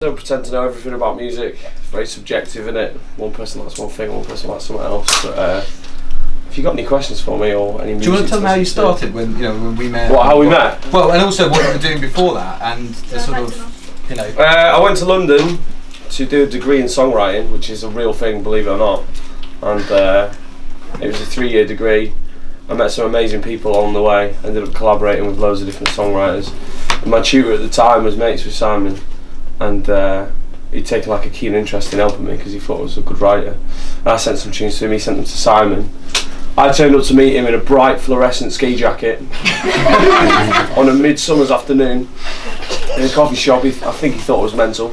Don't pretend to know everything about music. It's very subjective, isn't it? One person likes one thing, one person likes something else. But if you got any questions for me or any music, do you want to tell them how you started when we met? How we met? Well, and also what you were doing before that, and the sort of, you know. I went to London to do a degree in songwriting, which is a real thing, believe it or not. And it was a 3-year degree. I met some amazing people along the way. Ended up collaborating with loads of different songwriters. And my tutor at the time was mates with Simon, and he'd taken like a keen interest in helping me because he thought I was a good writer. And I sent some tunes to him, he sent them to Simon. I turned up to meet him in a bright fluorescent ski jacket on a midsummer's afternoon in a coffee shop. I think he thought it was mental.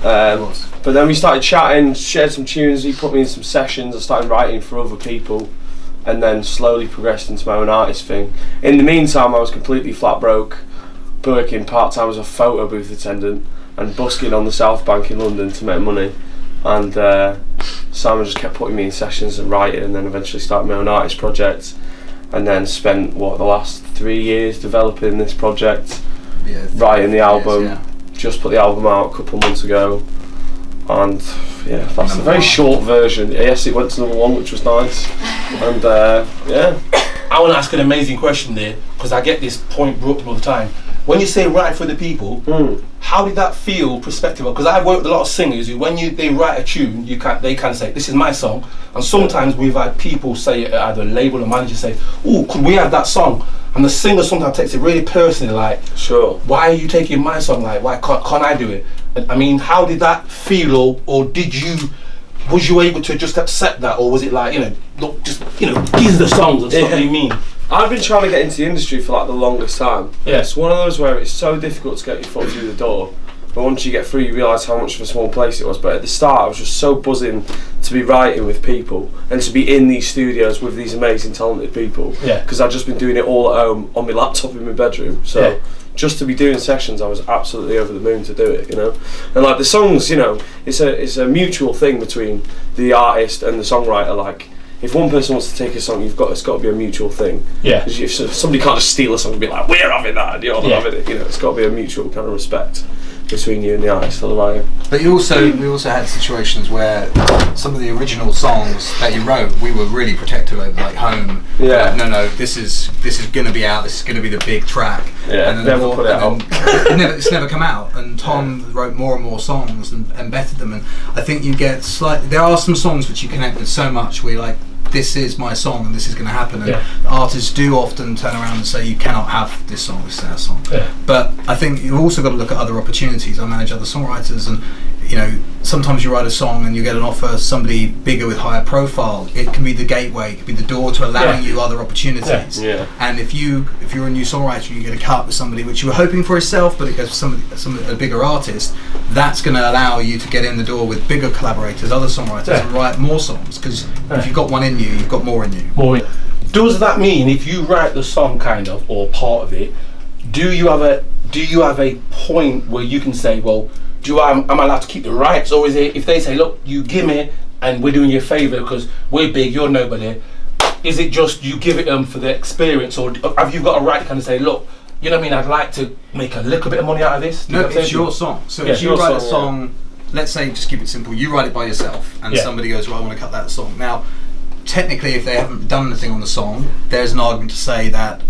But then we started chatting, shared some tunes, he put me in some sessions, I started writing for other people, and then slowly progressed into my own artist thing. In the meantime, I was completely flat broke, working part-time as a photo booth attendant and busking on the South Bank in London to make money. And Simon just kept putting me in sessions and writing, and then eventually started my own artist project, and then spent the last 3 years developing this project, writing the album. Just put the album out a couple of months ago, and that's a very short version. Yes, it went to #1, which was nice. And I want to ask an amazing question there, because I get this point brought up all the time. When you say write for the people, how did that feel perspective? Because I've worked with a lot of singers who, when they write a tune, they kind of say, this is my song. And sometimes we've had people say, either a label or manager say, oh, could we have that song? And the singer sometimes takes it really personally, like, sure, why are you taking my song? Like, why can't I do it? I mean, how did that feel, or was you able to just accept that, or was it like, look, just, these are the songs, that's what they mean? I've been trying to get into the industry for like the longest time. Yeah. It's one of those where it's so difficult to get your foot through the door, but once you get through you realise how much of a small place it was. But at the start I was just so buzzing to be writing with people and to be in these studios with these amazing talented people, because I'd just been doing it all at home on my laptop in my bedroom. So just to be doing sessions, I was absolutely over the moon to do it, And like the songs, it's a mutual thing between the artist and the songwriter. Like, if one person wants to take a song, it's got to be a mutual thing. Yeah. If somebody can't just steal a song and be like, we're having that, and you're not having it. It's got to be a mutual kind of respect between you and the artist or the writer. But we also had situations where some of the original songs that you wrote, we were really protective over, like Home. Yeah. Like, no, this is going to be out. This is going to be the big track. Yeah. And then never put it out. It's never come out. And Tom wrote more and more songs and bettered them. And I think you get there are some songs which you connect with so much where you're like, this is my song and this is going to happen, and artists do often turn around and say you cannot have this song, this is our song. But I think you've also got to look at other opportunities. I manage other songwriters, and sometimes you write a song and you get an offer, somebody bigger with higher profile, it can be the gateway, it can be the door to allowing you other opportunities. And if you're a new songwriter and you get a cut with somebody which you were hoping for yourself, but it goes for a bigger artist, that's going to allow you to get in the door with bigger collaborators, other songwriters, and write more songs, because if you've got one in you, you've got more in you. Does that mean if you write the song kind of, or part of it, do you have a point where you can say, well, am I allowed to keep the rights, or is it if they say, look, you give me and we're doing you a favour because we're big, you're nobody, is it just you give it them for the experience, or have you got a right to kind of say, look, you know what I mean, I'd like to make a little bit of money out of this? No, it's your song. So if you write a song, let's say, just keep it simple, you write it by yourself and somebody goes, well, I want to cut that song. Now, technically, if they haven't done anything on the song, there's an argument to say that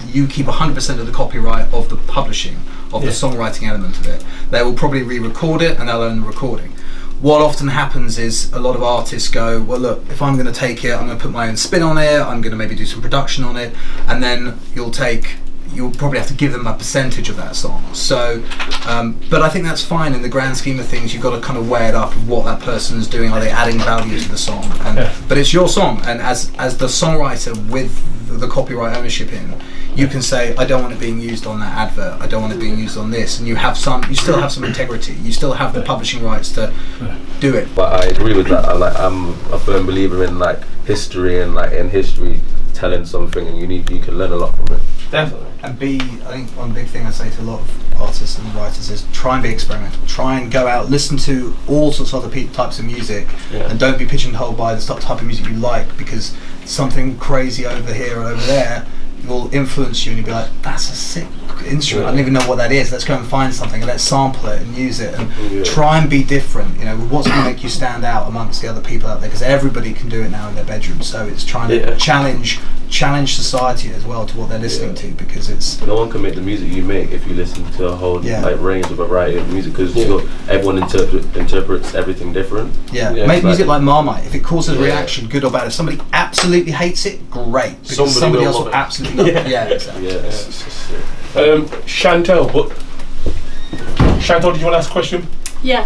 you keep 100% of the copyright of the publishing, of the songwriting element of it. They will probably re-record it and they'll own the recording. What often happens is a lot of artists go, well, look, if I'm going to take it, I'm going to put my own spin on it, I'm going to maybe do some production on it, and then you'll probably have to give them a percentage of that song. So, but I think that's fine in the grand scheme of things. You've got to kind of weigh it up of what that person's doing. Are they adding value to the song? But it's your song, and as the songwriter with the copyright ownership in, you can say, I don't want it being used on that advert, I don't want it being used on this, and you still have some integrity, you still have the publishing rights to do it. But I agree with that. I'm a firm believer in history, and in history telling something, and you can learn a lot from it. Definitely. And I think one big thing I say to a lot of artists and writers is try and be experimental. Try and go out, listen to all sorts of other types of music, and don't be pigeonholed by the type of music you like, because something crazy over here or over there, will influence you, and you'll be like, that's a sick instrument. I don't even know what that is. Let's go and find something and let's sample it and use it and try and be different. You know, what's going to make you stand out amongst the other people out there? Because everybody can do it now in their bedroom. So it's trying to challenge society as well to what they're listening to, because it's no one can make the music you make if you listen to a whole like range of a variety of music, because everyone interprets everything different. Make music like Marmite. If it causes a reaction, good or bad. If somebody absolutely hates it, great, because somebody else will absolutely love it. Exactly. Chantel, did you want to ask a question? Yeah.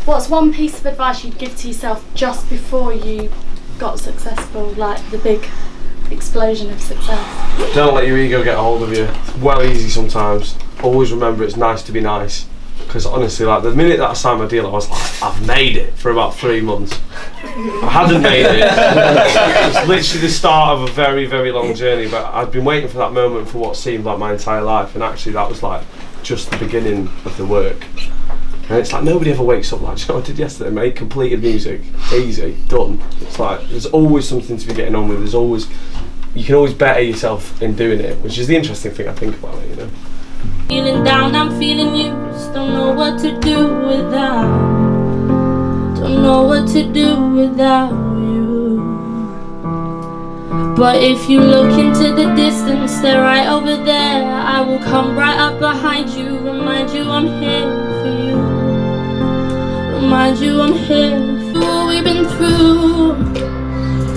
What's one piece of advice you'd give to yourself just before you got successful, like the big explosion of success? Don't let your ego get a hold of you. It's well easy sometimes. Always remember it's nice to be nice. Because honestly, like the minute that I signed my deal, I was like, I've made it, for about 3 months. I hadn't made it. It's literally the start of a very, very long journey, but I'd been waiting for that moment for what seemed like my entire life, and actually that was like just the beginning of the work. And it's like nobody ever wakes up like, you know what I did yesterday, mate? Completed music, easy, done. It's like there's always something to be getting on with. There's always, you can always better yourself in doing it, which is the interesting thing I think about it, you know. Feeling down, I'm feeling used. Don't know what to do without. Don't know what to do without you. But if you look into the distance, they're right over there. I will come right up behind you, remind you I'm here for you. Remind you I'm here for what we've been through.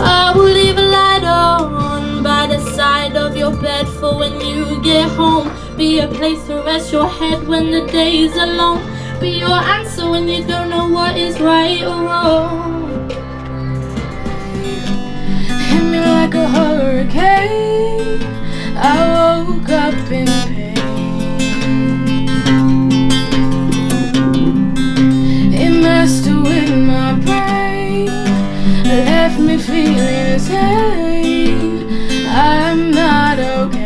I will leave a light on by the side of your bed for when you get home. Be a place to rest your head when the days are long. Be your answer when you don't know what is right or wrong. Hit me like a hurricane. I woke up in pain. It messed with my brain, left me feeling insane. I'm not okay.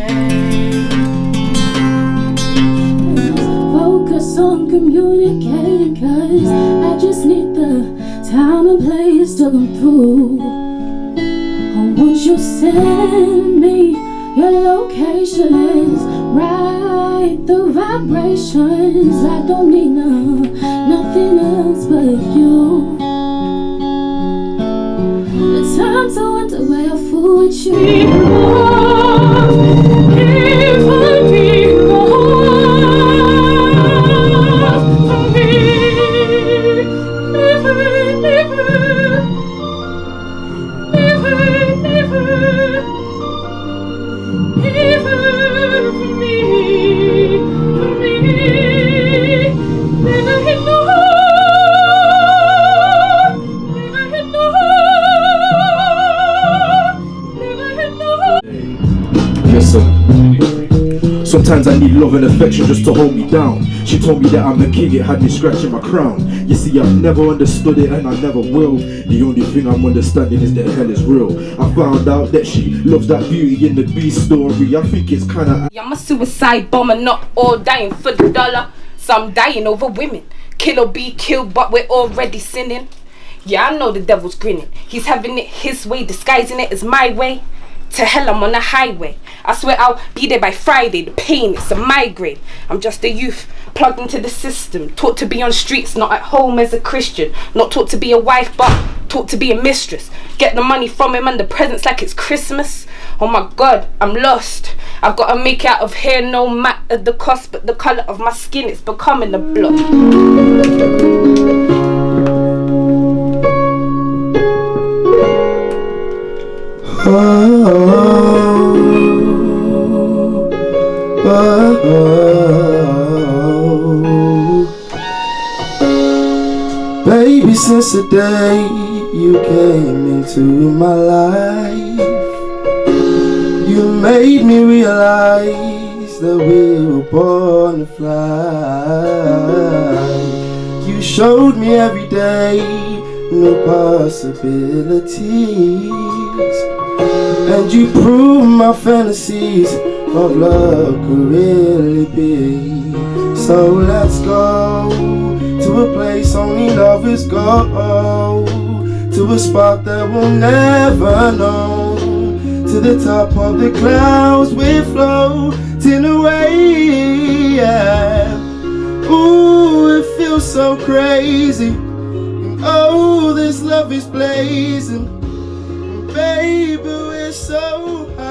On communicating, cause I just need the time and place to come through. Or would you send me your location? Is right, the vibrations. I don't need nothing else but you. The times I wonder where I fool with you. Give me more. Sometimes I need love and affection just to hold me down. She told me that I'm a king, it had me scratching my crown. You see, I've never understood it and I never will. The only thing I'm understanding is that hell is real. I found out that she loves that beauty in the beast story. I think it's kinda... I'm a suicide bomber, not all dying for the dollar. Some dying over women. Kill or be killed, but we're already sinning. Yeah, I know the devil's grinning. He's having it his way, disguising it as my way. To hell, I'm on the highway. I swear I'll be there by Friday. The pain, it's a migraine. I'm just a youth, plugged into the system. Taught to be on streets, not at home as a Christian. Not taught to be a wife, but taught to be a mistress. Get the money from him and the presents like it's Christmas. Oh my God, I'm lost. I've got to make it out of here no matter the cost. But the colour of my skin, it's becoming a blot. Baby, since the day you came into my life, you made me realize that we were born to fly. You showed me every day new possibilities, and you proved my fantasies of love could really be. So let's go to a place only lovers go, to a spot that we'll never know, to the top of the clouds, we're floating away. Yeah. Ooh, it feels so crazy. And oh, this love is blazing. Baby, we're so high.